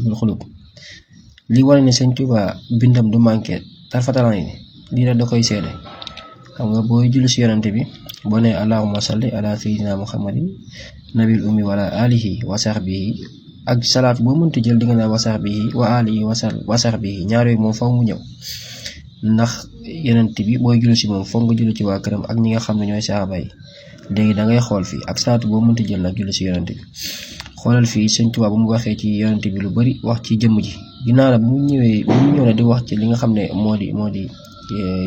bul xulub li wane ne sëñ Tuubaa bindam du manqué tarfatalan yi lii rek da koy seede. xam nga booy julli si yonante bi boo ne allahumma salli ala sayyidina muhammadin nabil ummi wala alihi wa sahbihi ak salaat boo mënti jël di nga naan wa sahbihi wa alihi wa sahbihi ñaar yooyu moom faw mu ñëw, ndax yonent bi booy julli si moom foog nga julli ci waa këram ak ñi nga xam ne ñooy saxaaba yi. léegi da ngay xool fii ak salaat boo mënti jël nag julli si yonent bi. xoolal fii sëñ Tuubaa bu mu waxee ci yonent bi lu bari wax ci jëmm ji ginnaaw la bu mu ñëw na di wax ci li nga xam ne moo di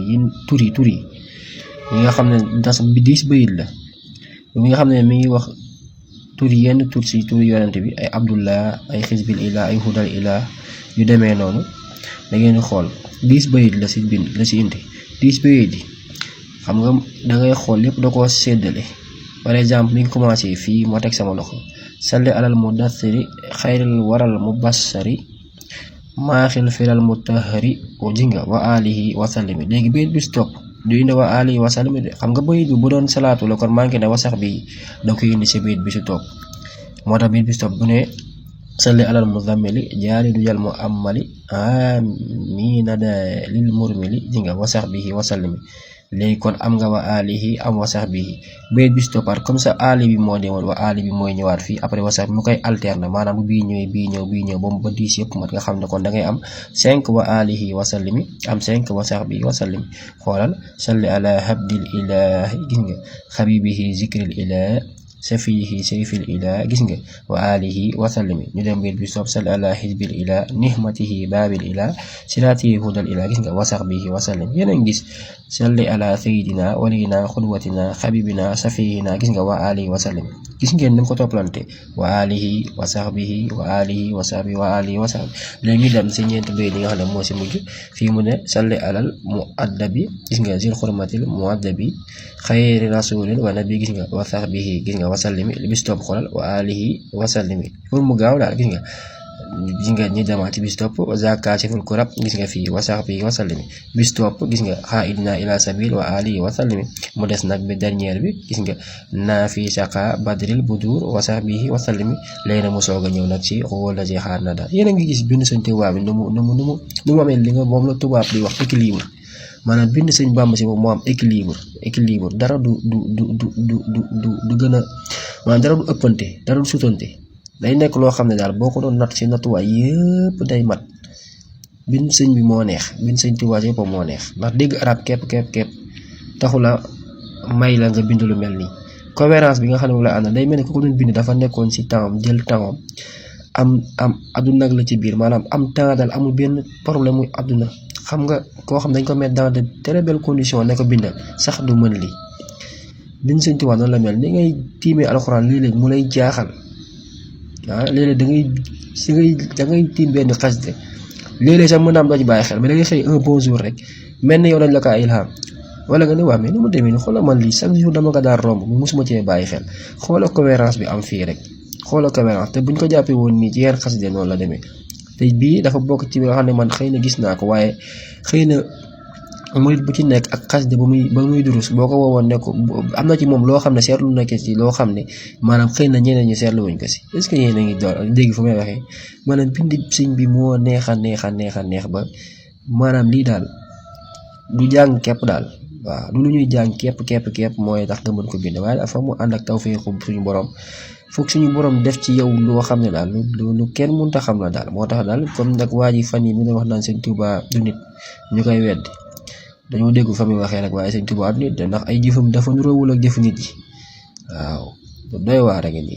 yin tur yi yi nga xam ne das bi 10 bayit la mi nga xam ne mi ngi wax tur yenn tur si tur yonent bi ay abdullah ay xisbil ilah ay hudal ilah yu demee noonu da ngeen di xool 10 bayit la si bind la si indi 10 bayit yi xam nga da ngay xool lépp da koo séddale. par exemple mi ngi commencé fii moo teg sama loxo salli alal mudaththiri xayril waral mubassari maaxil firal mutahari o jinga wa alihi wa sallimi. léegi bayit bi stop du indi wa alihi wa sallimi xam nga bayit bi bu doon salaatu la kon manqué ne wasax bi da koy indi si bayit bi si topp. moo tax bayit bi stop bu ne salli alal muzammili jaari du jal mu amali amina da lil murmili jinga wasax bihi wa sallimi. léegi kon am nga wa alihi am wasax bihi bayit bi stoppaat comme ça ali bi moo demoon wa ali bi mooy ñëwaat fii après wasax bi mu koy alterner maanaam bu bii ñëwee bii ñëw ba mu ba 10 yëpp mat nga xam ne kon da ngay am 5 wa alihi wa sallimi am 5 wasax bihi wa sallimi. xoolal salli ala habdil ilahi gis nga xabibihi zikril ilah safihi sayfil ilah gis nga wa alihi wa sallimi. ñu dem bayit bi stop salli ala hizbil ilah nihmatihi babil ilah siratihi hudal ilah gis nga wasax bihi wa sallimi. yeneen gis salli ala sayidina walina xudwatina xabibina safihina gis nga wa alihi wa sallim. gis ngeen ni ko toppalante wa alihi wa sahbihi wa alihi wa sahbihi wa alihi wa sahbihi. léegi ñu dem si ñeent bay li nga xam ne moo si mujj fii mu ne salli alal muaddabi gis nga zil xurmatil muaddabi xayri rasulin wa nabi gis nga wa sahbihi gis nga wa sallimi. bis topp xoolal wa alihi wa sallimi pour mu gaaw daal gis nga ñi demaat ci bis topp zakashiful kurab gis nga fii wa sahbihi wa sallimi. bis topp gis nga xaidina ila sabil wa alihi wa sallimi. mu des nag bi dernière bi gis nga naafi saqa badril budur wa sahbihi wa sallimi. léegi nag mu soog a ñëw nag ci xool la ci xaar na daal. yéen a ngi gis bind sëñ Tuubaa bi nu mu amee li nga moom la tubaab di wax équilibre maanaam bind sëñ Bàmba si moom moo am équilibre dara du gën a maanaam dara du ëppante dara du sutante. day nekk loo xam ne daal boo ko doon natt ci nattuwaay yëpp day mat. bind sëñ bi moo neex bind sëñ Tuubaa yëpp moo neex ndax dégg arab képp taxula may la nga bind lu mel nii. cohérence bi nga xam ne moom la àndal day mel ni ku ko doon bind dafa nekkoon ci temps jël temps am àdduna ak la ci biir maanaam am temps daal amul benn problème muy àdduna. xam nga koo xam dañ ko mettre dans de très belles conditions ne ko bindal sax du mën lii. bind sëñ Tuubaa noonu la mel ni ngay tiimee alxuraan léeg-léeg mu lay jaaxal. léeg-léeg da ngay tiim benn xasida léeg-léeg sax mën naa am doo ci bàyyi xel mais da ngay xëy un bon jour rek mel ni yow dañ la ko ilham wala nga ne waa mais ni mu demee nii xoolal man lii chaque jour dama ko daan romb mu musuma cee bàyyi xel. xoolal cohérence bi am fii rek xoolal cohérence te buñ ko jàppee woon nii ci yenn xasida noonu la demee te bii dafa bokk ci bi nga xam ne man xëy na gis naa ko waaye xëy na murit bu ci nekk ak xasida ba muy durus boo ko woowoon ne ko am na ci moom loo xam ne seetlu na ko ci loo xam ne maanaam xëy na ñeneen ñi seetlu wuñ ko si. est-ce que yéen a ngi door dégg fu may waxee maanaam bind sëñ bi moo neex ba maanaam lii daal du jàng képp daal waaw du lu ñuy jàng képp mooy tax nga mën ko bind waaye dafa mu ànd ak tawfeexu suñu borom. foog suñu borom def ci yow loo xam ne daal lu kenn mënut a xam la daal moo tax daal comme nag waa ji fan yi mi ne wax naan sëñ Tuubaa du nit ñu koy weddi dañoo dégg fa muy waxee nag waaye sëñ Tuubaa du nit ndax ay jëfam dafa nuroowul ak jëfu nit yi waaw doy waar a ngi nii.